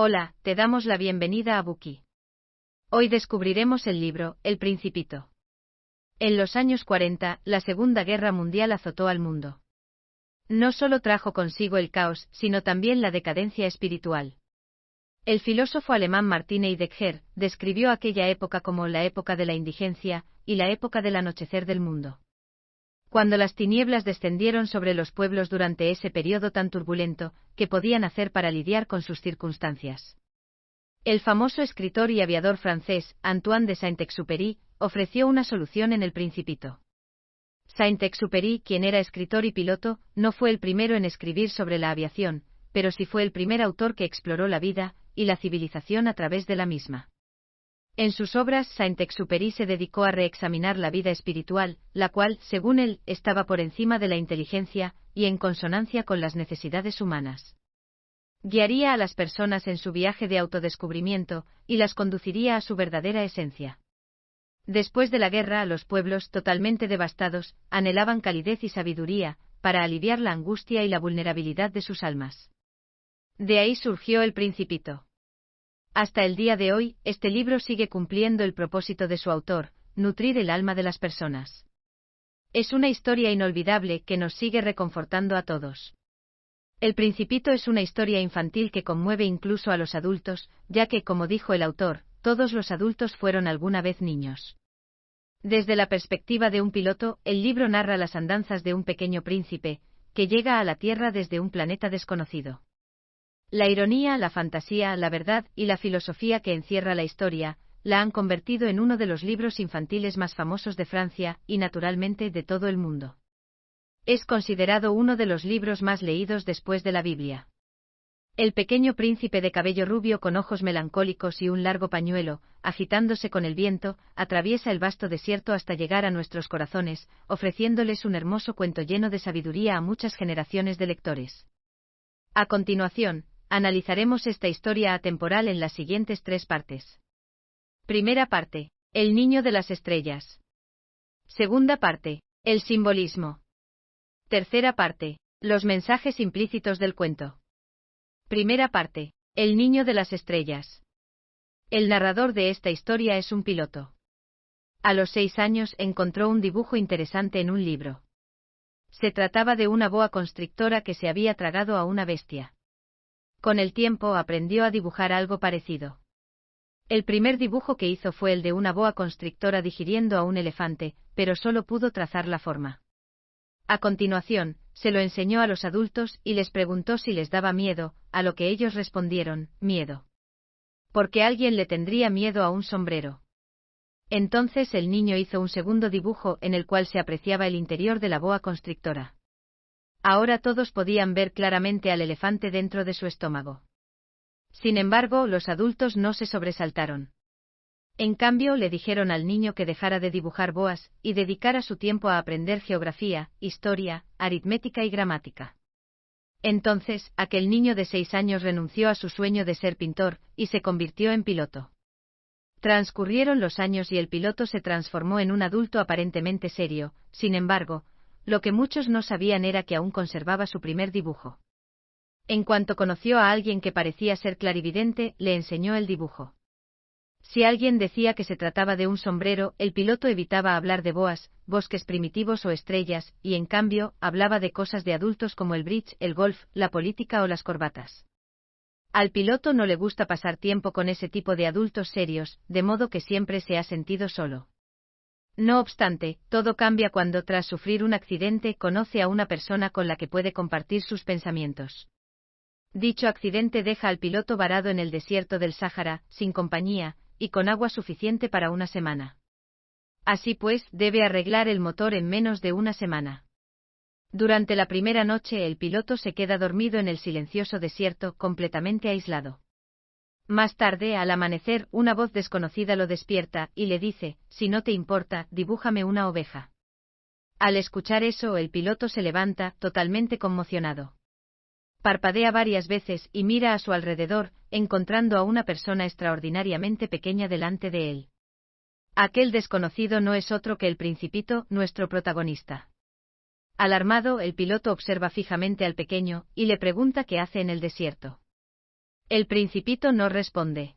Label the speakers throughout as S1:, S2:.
S1: Hola, te damos la bienvenida a Buki. Hoy descubriremos el libro, El Principito. En los años 40, la Segunda Guerra Mundial azotó al mundo. No solo trajo consigo el caos, sino también la decadencia espiritual. El filósofo alemán Martin Heidegger describió aquella época como la época de la indigencia y la época del anochecer del mundo. Cuando las tinieblas descendieron sobre los pueblos durante ese periodo tan turbulento, ¿qué podían hacer para lidiar con sus circunstancias? El famoso escritor y aviador francés, Antoine de Saint-Exupéry, ofreció una solución en El Principito. Saint-Exupéry, quien era escritor y piloto, no fue el primero en escribir sobre la aviación, pero sí fue el primer autor que exploró la vida y la civilización a través de la misma. En sus obras, Saint-Exupéry se dedicó a reexaminar la vida espiritual, la cual, según él, estaba por encima de la inteligencia y en consonancia con las necesidades humanas. Guiaría a las personas en su viaje de autodescubrimiento y las conduciría a su verdadera esencia. Después de la guerra, los pueblos, totalmente devastados, anhelaban calidez y sabiduría para aliviar la angustia y la vulnerabilidad de sus almas. De ahí surgió El Principito. Hasta el día de hoy, este libro sigue cumpliendo el propósito de su autor, nutrir el alma de las personas. Es una historia inolvidable que nos sigue reconfortando a todos. El Principito es una historia infantil que conmueve incluso a los adultos, ya que, como dijo el autor, todos los adultos fueron alguna vez niños. Desde la perspectiva de un piloto, el libro narra las andanzas de un pequeño príncipe, que llega a la Tierra desde un planeta desconocido. La ironía, la fantasía, la verdad y la filosofía que encierra la historia, la han convertido en uno de los libros infantiles más famosos de Francia y, naturalmente, de todo el mundo. Es considerado uno de los libros más leídos después de la Biblia. El pequeño príncipe de cabello rubio con ojos melancólicos y un largo pañuelo, agitándose con el viento, atraviesa el vasto desierto hasta llegar a nuestros corazones, ofreciéndoles un hermoso cuento lleno de sabiduría a muchas generaciones de lectores. A continuación, analizaremos esta historia atemporal en las siguientes 3 partes. Primera parte: El niño de las estrellas. Segunda parte: El simbolismo. Tercera parte: Los mensajes implícitos del cuento. Primera parte: El niño de las estrellas. El narrador de esta historia es un piloto. A los 6 años encontró un dibujo interesante en un libro. Se trataba de una boa constrictora que se había tragado a una bestia. Con el tiempo aprendió a dibujar algo parecido. El primer dibujo que hizo fue el de una boa constrictora digiriendo a un elefante, pero solo pudo trazar la forma. A continuación, se lo enseñó a los adultos y les preguntó si les daba miedo, a lo que ellos respondieron: miedo. Porque alguien le tendría miedo a un sombrero. Entonces el niño hizo un segundo dibujo en el cual se apreciaba el interior de la boa constrictora. Ahora todos podían ver claramente al elefante dentro de su estómago. Sin embargo, los adultos no se sobresaltaron. En cambio, le dijeron al niño que dejara de dibujar boas y dedicara su tiempo a aprender geografía, historia, aritmética y gramática. Entonces, aquel niño de 6 años renunció a su sueño de ser pintor y se convirtió en piloto. Transcurrieron los años y el piloto se transformó en un adulto aparentemente serio. Sin embargo, lo que muchos no sabían era que aún conservaba su primer dibujo. En cuanto conoció a alguien que parecía ser clarividente, le enseñó el dibujo. Si alguien decía que se trataba de un sombrero, el piloto evitaba hablar de boas, bosques primitivos o estrellas, y en cambio, hablaba de cosas de adultos como el bridge, el golf, la política o las corbatas. Al piloto no le gusta pasar tiempo con ese tipo de adultos serios, de modo que siempre se ha sentido solo. No obstante, todo cambia cuando, tras sufrir un accidente, conoce a una persona con la que puede compartir sus pensamientos. Dicho accidente deja al piloto varado en el desierto del Sáhara, sin compañía, y con agua suficiente para una semana. Así pues, debe arreglar el motor en menos de una semana. Durante la primera noche el piloto se queda dormido en el silencioso desierto, completamente aislado. Más tarde, al amanecer, una voz desconocida lo despierta y le dice: si no te importa, dibújame una oveja. Al escuchar eso, el piloto se levanta, totalmente conmocionado. Parpadea varias veces y mira a su alrededor, encontrando a una persona extraordinariamente pequeña delante de él. Aquel desconocido no es otro que el Principito, nuestro protagonista. Alarmado, el piloto observa fijamente al pequeño y le pregunta qué hace en el desierto. El Principito no responde.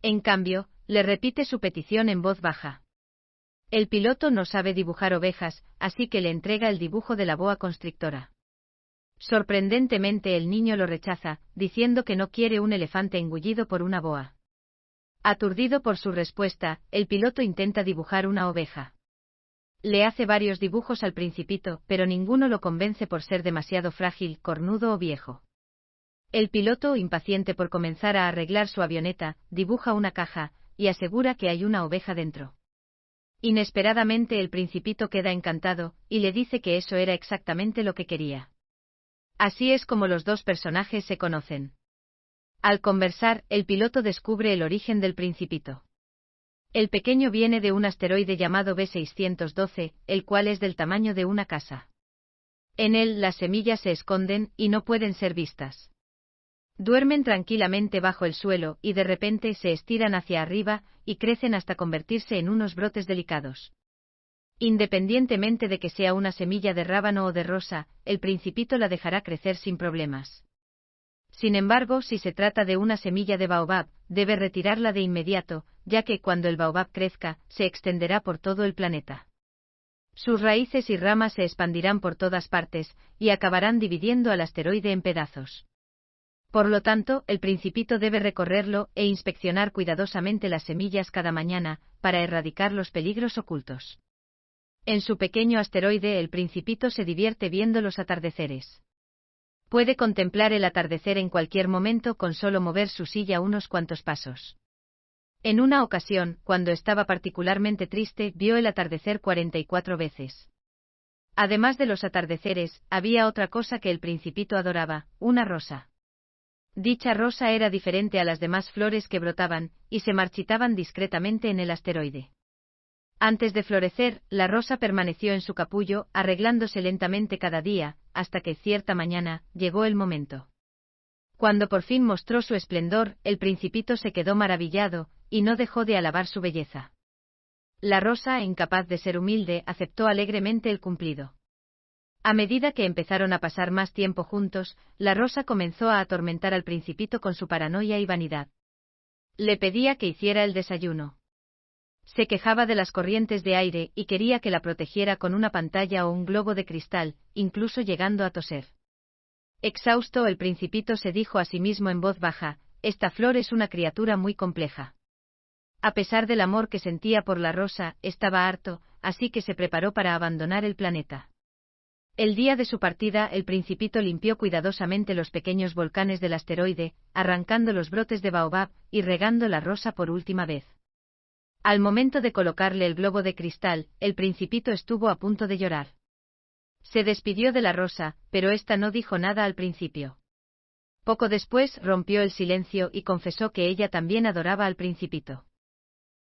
S1: En cambio, le repite su petición en voz baja. El piloto no sabe dibujar ovejas, así que le entrega el dibujo de la boa constrictora. Sorprendentemente el niño lo rechaza, diciendo que no quiere un elefante engullido por una boa. Aturdido por su respuesta, el piloto intenta dibujar una oveja. Le hace varios dibujos al Principito, pero ninguno lo convence por ser demasiado frágil, cornudo o viejo. El piloto, impaciente por comenzar a arreglar su avioneta, dibuja una caja, y asegura que hay una oveja dentro. Inesperadamente el Principito queda encantado, y le dice que eso era exactamente lo que quería. Así es como los dos personajes se conocen. Al conversar, el piloto descubre el origen del Principito. El pequeño viene de un asteroide llamado B612, el cual es del tamaño de una casa. En él las semillas se esconden y no pueden ser vistas. Duermen tranquilamente bajo el suelo y de repente se estiran hacia arriba y crecen hasta convertirse en unos brotes delicados. Independientemente de que sea una semilla de rábano o de rosa, el Principito la dejará crecer sin problemas. Sin embargo, si se trata de una semilla de baobab, debe retirarla de inmediato, ya que cuando el baobab crezca, se extenderá por todo el planeta. Sus raíces y ramas se expandirán por todas partes, y acabarán dividiendo al asteroide en pedazos. Por lo tanto, el Principito debe recorrerlo e inspeccionar cuidadosamente las semillas cada mañana, para erradicar los peligros ocultos. En su pequeño asteroide el Principito se divierte viendo los atardeceres. Puede contemplar el atardecer en cualquier momento con solo mover su silla unos cuantos pasos. En una ocasión, cuando estaba particularmente triste, vio el atardecer 44 veces. Además de los atardeceres, había otra cosa que el Principito adoraba, una rosa. Dicha rosa era diferente a las demás flores que brotaban, y se marchitaban discretamente en el asteroide. Antes de florecer, la rosa permaneció en su capullo, arreglándose lentamente cada día, hasta que cierta mañana, llegó el momento. Cuando por fin mostró su esplendor, el Principito se quedó maravillado, y no dejó de alabar su belleza. La rosa, incapaz de ser humilde, aceptó alegremente el cumplido. A medida que empezaron a pasar más tiempo juntos, la rosa comenzó a atormentar al Principito con su paranoia y vanidad. Le pedía que hiciera el desayuno. Se quejaba de las corrientes de aire y quería que la protegiera con una pantalla o un globo de cristal, incluso llegando a toser. Exhausto, el Principito se dijo a sí mismo en voz baja: esta flor es una criatura muy compleja. A pesar del amor que sentía por la rosa, estaba harto, así que se preparó para abandonar el planeta. El día de su partida, el Principito limpió cuidadosamente los pequeños volcanes del asteroide, arrancando los brotes de baobab y regando la rosa por última vez. Al momento de colocarle el globo de cristal, el Principito estuvo a punto de llorar. Se despidió de la rosa, pero ésta no dijo nada al principio. Poco después rompió el silencio y confesó que ella también adoraba al Principito.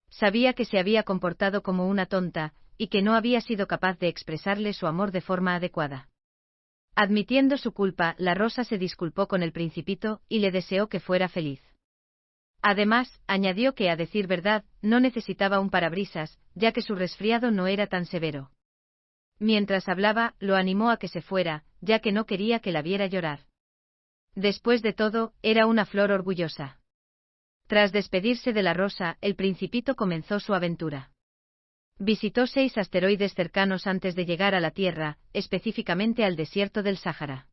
S1: Sabía que se había comportado como una tonta, y que no había sido capaz de expresarle su amor de forma adecuada. Admitiendo su culpa, la rosa se disculpó con el Principito y le deseó que fuera feliz. Además, añadió que, a decir verdad, no necesitaba un parabrisas, ya que su resfriado no era tan severo. Mientras hablaba, lo animó a que se fuera, ya que no quería que la viera llorar. Después de todo, era una flor orgullosa. Tras despedirse de la rosa, el Principito comenzó su aventura. Visitó 6 asteroides cercanos antes de llegar a la Tierra, específicamente al desierto del Sáhara.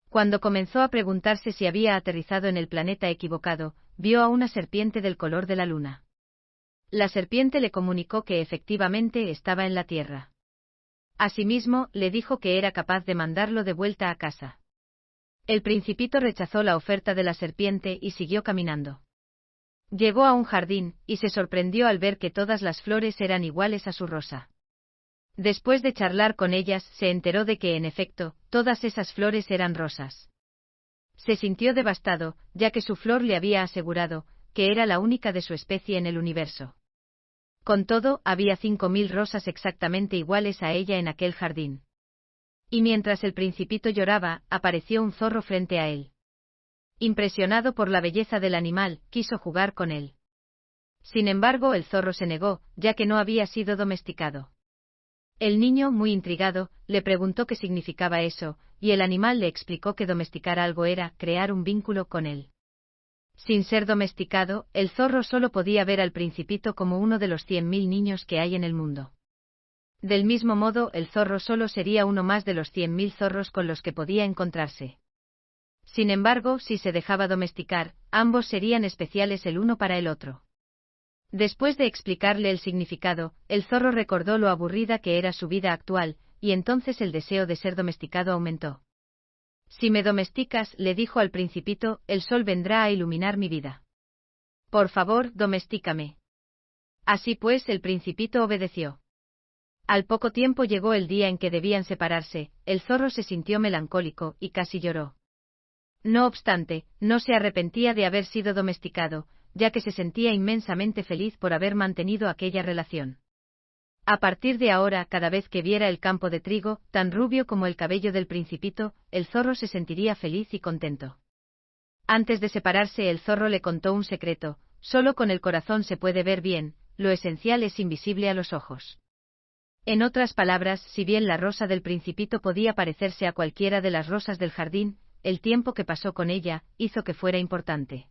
S1: Cuando comenzó a preguntarse si había aterrizado en el planeta equivocado, vio a una serpiente del color de la luna. La serpiente le comunicó que efectivamente estaba en la Tierra. Asimismo, le dijo que era capaz de mandarlo de vuelta a casa. El Principito rechazó la oferta de la serpiente y siguió caminando. Llegó a un jardín, y se sorprendió al ver que todas las flores eran iguales a su rosa. Después de charlar con ellas, se enteró de que, en efecto, todas esas flores eran rosas. Se sintió devastado, ya que su flor le había asegurado que era la única de su especie en el universo. Con todo, había 5000 rosas exactamente iguales a ella en aquel jardín. Y mientras el Principito lloraba, apareció un zorro frente a él. Impresionado por la belleza del animal, quiso jugar con él. Sin embargo, el zorro se negó, ya que no había sido domesticado. El niño, muy intrigado, le preguntó qué significaba eso, y el animal le explicó que domesticar algo era crear un vínculo con él. Sin ser domesticado, el zorro solo podía ver al Principito como uno de los 100.000 niños que hay en el mundo. Del mismo modo, el zorro solo sería uno más de los 100.000 zorros con los que podía encontrarse. Sin embargo, si se dejaba domesticar, ambos serían especiales el uno para el otro. Después de explicarle el significado, el zorro recordó lo aburrida que era su vida actual, y entonces el deseo de ser domesticado aumentó. Si me domesticas, le dijo al Principito, el sol vendrá a iluminar mi vida. Por favor, domestícame. Así pues, el Principito obedeció. Al poco tiempo llegó el día en que debían separarse, el zorro se sintió melancólico, y casi lloró. No obstante, no se arrepentía de haber sido domesticado, ya que se sentía inmensamente feliz por haber mantenido aquella relación. A partir de ahora, cada vez que viera el campo de trigo, tan rubio como el cabello del Principito, el zorro se sentiría feliz y contento. Antes de separarse, el zorro le contó un secreto: solo con el corazón se puede ver bien, lo esencial es invisible a los ojos. En otras palabras, si bien la rosa del Principito podía parecerse a cualquiera de las rosas del jardín, el tiempo que pasó con ella hizo que fuera importante.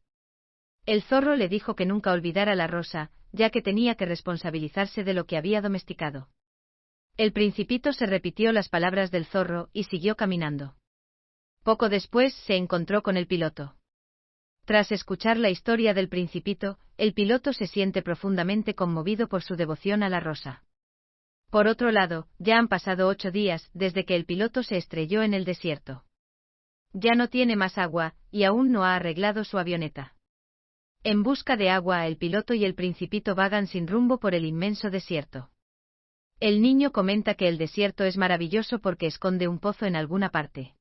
S1: El zorro le dijo que nunca olvidara la rosa, ya que tenía que responsabilizarse de lo que había domesticado. El Principito se repitió las palabras del zorro y siguió caminando. Poco después se encontró con el piloto. Tras escuchar la historia del Principito, el piloto se siente profundamente conmovido por su devoción a la rosa. Por otro lado, ya han pasado 8 días desde que el piloto se estrelló en el desierto. Ya no tiene más agua, y aún no ha arreglado su avioneta. En busca de agua, el piloto y el Principito vagan sin rumbo por el inmenso desierto. El niño comenta que el desierto es maravilloso porque esconde un pozo en alguna parte.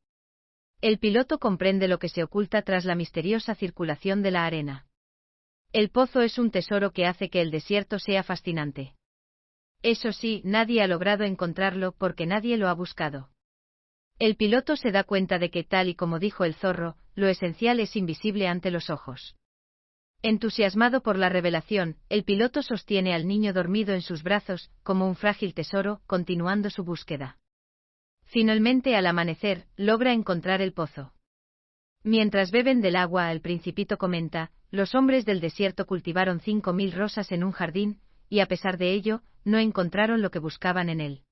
S1: El piloto comprende lo que se oculta tras la misteriosa circulación de la arena. El pozo es un tesoro que hace que el desierto sea fascinante. Eso sí, nadie ha logrado encontrarlo porque nadie lo ha buscado. El piloto se da cuenta de que, tal y como dijo el zorro, lo esencial es invisible ante los ojos. Entusiasmado por la revelación, el piloto sostiene al niño dormido en sus brazos, como un frágil tesoro, continuando su búsqueda. Finalmente, al amanecer, logra encontrar el pozo. Mientras beben del agua, el Principito comenta: los hombres del desierto cultivaron 5.000 rosas en un jardín, y a pesar de ello, no encontraron lo que buscaban en él.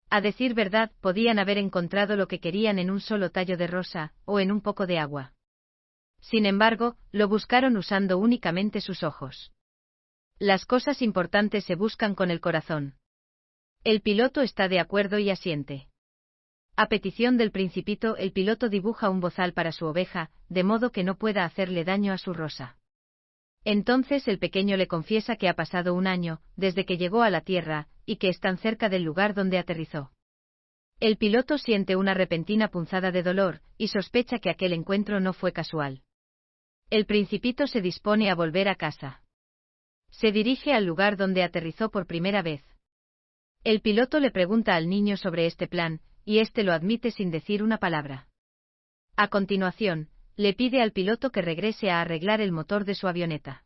S1: A decir verdad, podían haber encontrado lo que querían en un solo tallo de rosa, o en un poco de agua. Sin embargo, lo buscaron usando únicamente sus ojos. Las cosas importantes se buscan con el corazón. El piloto está de acuerdo y asiente. A petición del Principito, el piloto dibuja un bozal para su oveja, de modo que no pueda hacerle daño a su rosa. Entonces el pequeño le confiesa que ha pasado un año, desde que llegó a la Tierra, y que están cerca del lugar donde aterrizó. El piloto siente una repentina punzada de dolor, y sospecha que aquel encuentro no fue casual. El Principito se dispone a volver a casa. Se dirige al lugar donde aterrizó por primera vez. El piloto le pregunta al niño sobre este plan, y éste lo admite sin decir una palabra. A continuación, le pide al piloto que regrese a arreglar el motor de su avioneta.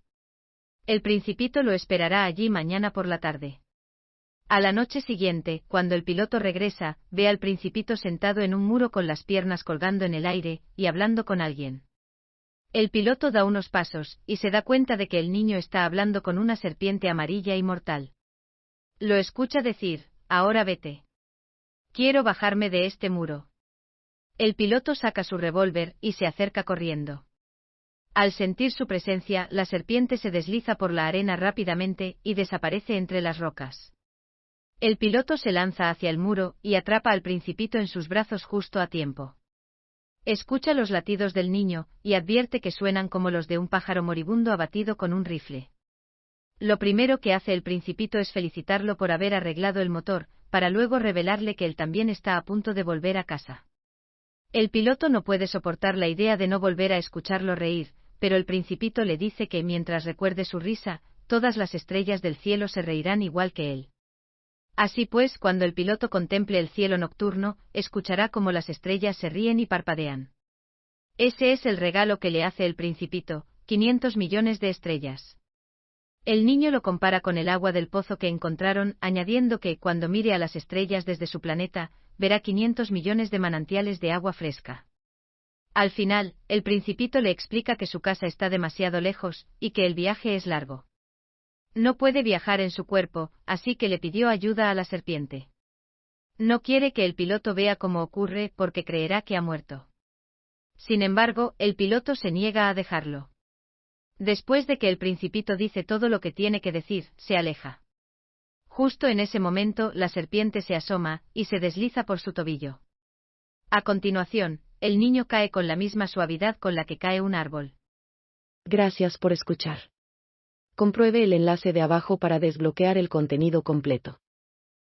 S1: El Principito lo esperará allí mañana por la tarde. A la noche siguiente, cuando el piloto regresa, ve al Principito sentado en un muro con las piernas colgando en el aire, y hablando con alguien. El piloto da unos pasos, y se da cuenta de que el niño está hablando con una serpiente amarilla y mortal. Lo escucha decir: ahora vete. Quiero bajarme de este muro. El piloto saca su revólver y se acerca corriendo. Al sentir su presencia, la serpiente se desliza por la arena rápidamente y desaparece entre las rocas. El piloto se lanza hacia el muro y atrapa al Principito en sus brazos justo a tiempo. Escucha los latidos del niño, y advierte que suenan como los de un pájaro moribundo abatido con un rifle. Lo primero que hace el Principito es felicitarlo por haber arreglado el motor, para luego revelarle que él también está a punto de volver a casa. El piloto no puede soportar la idea de no volver a escucharlo reír, pero el Principito le dice que mientras recuerde su risa, todas las estrellas del cielo se reirán igual que él. Así pues, cuando el piloto contemple el cielo nocturno, escuchará cómo las estrellas se ríen y parpadean. Ese es el regalo que le hace el Principito: 500 millones de estrellas. El niño lo compara con el agua del pozo que encontraron, añadiendo que, cuando mire a las estrellas desde su planeta, verá 500 millones de manantiales de agua fresca. Al final, el Principito le explica que su casa está demasiado lejos, y que el viaje es largo. No puede viajar en su cuerpo, así que le pidió ayuda a la serpiente. No quiere que el piloto vea cómo ocurre porque creerá que ha muerto. Sin embargo, el piloto se niega a dejarlo. Después de que el Principito dice todo lo que tiene que decir, se aleja. Justo en ese momento, la serpiente se asoma, y se desliza por su tobillo. A continuación, el niño cae con la misma suavidad con la que cae un árbol.
S2: Gracias por escuchar. Compruebe el enlace de abajo para desbloquear el contenido completo.